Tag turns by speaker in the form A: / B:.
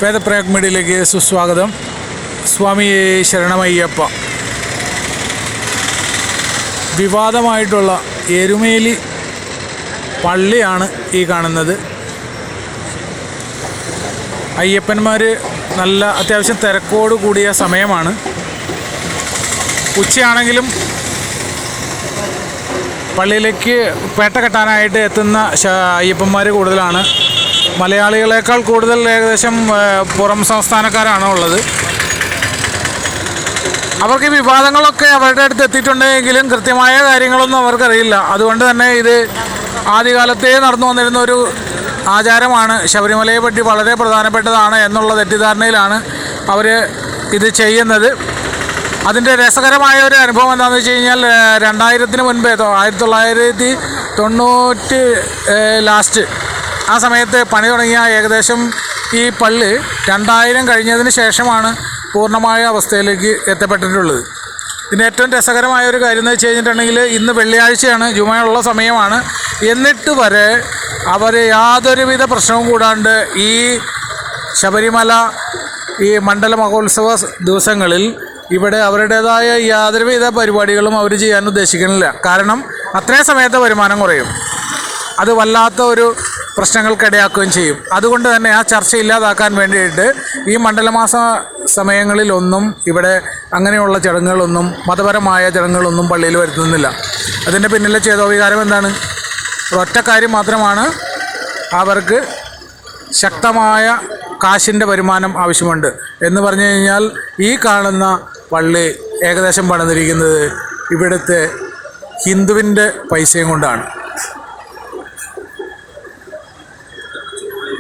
A: വേദപ്രയാഗ് മീഡിയയിലേക്ക് സുസ്വാഗതം. സ്വാമി ശരണമയ്യപ്പ. വിവാദമായിട്ടുള്ള എരുമേലി പള്ളിയാണ് ഈ കാണുന്നത്. അയ്യപ്പന്മാർ നല്ല അത്യാവശ്യം തിരക്കോട് കൂടിയ സമയമാണ്. ഉച്ചയാണെങ്കിലും പള്ളിയിലേക്ക് പേട്ട കെട്ടാനായിട്ട് എത്തുന്ന അയ്യപ്പന്മാർ കൂടുതലാണ്. മലയാളികളെക്കാൾ കൂടുതൽ ഏകദേശം പുറം സംസ്ഥാനക്കാരാണ് ഉള്ളത്. അവർക്ക് ഈ വിവാദങ്ങളൊക്കെ അവരുടെ അടുത്ത് എത്തിയിട്ടുണ്ടെങ്കിലും കൃത്യമായ കാര്യങ്ങളൊന്നും അവർക്കറിയില്ല. അതുകൊണ്ട് തന്നെ ഇത് ആദ്യകാലത്തേ നടന്നു വന്നിരുന്ന ഒരു ആചാരമാണ്. ശബരിമലയെ പറ്റി വളരെ പ്രധാനപ്പെട്ടതാണ് എന്നുള്ള തെറ്റിദ്ധാരണയിലാണ് അവർ ഇത് ചെയ്യുന്നത്. അതിൻ്റെ രസകരമായ ഒരു അനുഭവം എന്താണെന്ന് വെച്ച് കഴിഞ്ഞാൽ 2000-ന് മുൻപേ 1990 ലാസ്റ്റ് ആ സമയത്ത് പണി തുടങ്ങിയ ഏകദേശം ഈ പള്ളി 2000 കഴിഞ്ഞതിന് ശേഷമാണ് പൂർണ്ണമായ അവസ്ഥയിലേക്ക് എത്തപ്പെട്ടിട്ടുള്ളത്. ഇതിന് ഏറ്റവും രസകരമായ ഒരു കാര്യം എന്ന് വെച്ച് കഴിഞ്ഞിട്ടുണ്ടെങ്കിൽ ഇന്ന് വെള്ളിയാഴ്ചയാണ്, ജുമയുള്ള സമയമാണ്. എന്നിട്ട് വരെ അവർ യാതൊരുവിധ പ്രശ്നവും കൂടാണ്ട് ഈ ശബരിമല ഈ മണ്ഡല മഹോത്സവ ദിവസങ്ങളിൽ ഇവിടെ അവരുടേതായ യാതൊരുവിധ പരിപാടികളും അവർ ചെയ്യാൻ ഉദ്ദേശിക്കുന്നില്ല. കാരണം അത്രയും സമയത്തെ വരുമാനം കുറയും. അത് വല്ലാത്ത ഒരു പ്രശ്നങ്ങൾക്കിടയാക്കുകയും ചെയ്യും. അതുകൊണ്ട് തന്നെ ആ ചർച്ച ഇല്ലാതാക്കാൻ വേണ്ടിയിട്ട് ഈ മണ്ഡലമാസ സമയങ്ങളിലൊന്നും ഇവിടെ അങ്ങനെയുള്ള ചടങ്ങുകളൊന്നും മതപരമായ ചടങ്ങുകളൊന്നും പള്ളിയിൽ വരുത്തുന്നില്ല. അതിൻ്റെ പിന്നിലെ ചേതോവികാരം എന്താണ്? ഒരൊറ്റ കാര്യം മാത്രമാണ്, അവർക്ക് ശക്തമായ കാശിൻ്റെ വരുമാനം ആവശ്യമുണ്ട്. എന്ന് പറഞ്ഞു കഴിഞ്ഞാൽ ഈ കാണുന്ന പള്ളി ഏകദേശം പണിതിരിക്കുന്നത് ഇവിടുത്തെ ഹിന്ദുവിൻ്റെ പൈസയും കൊണ്ടാണ്.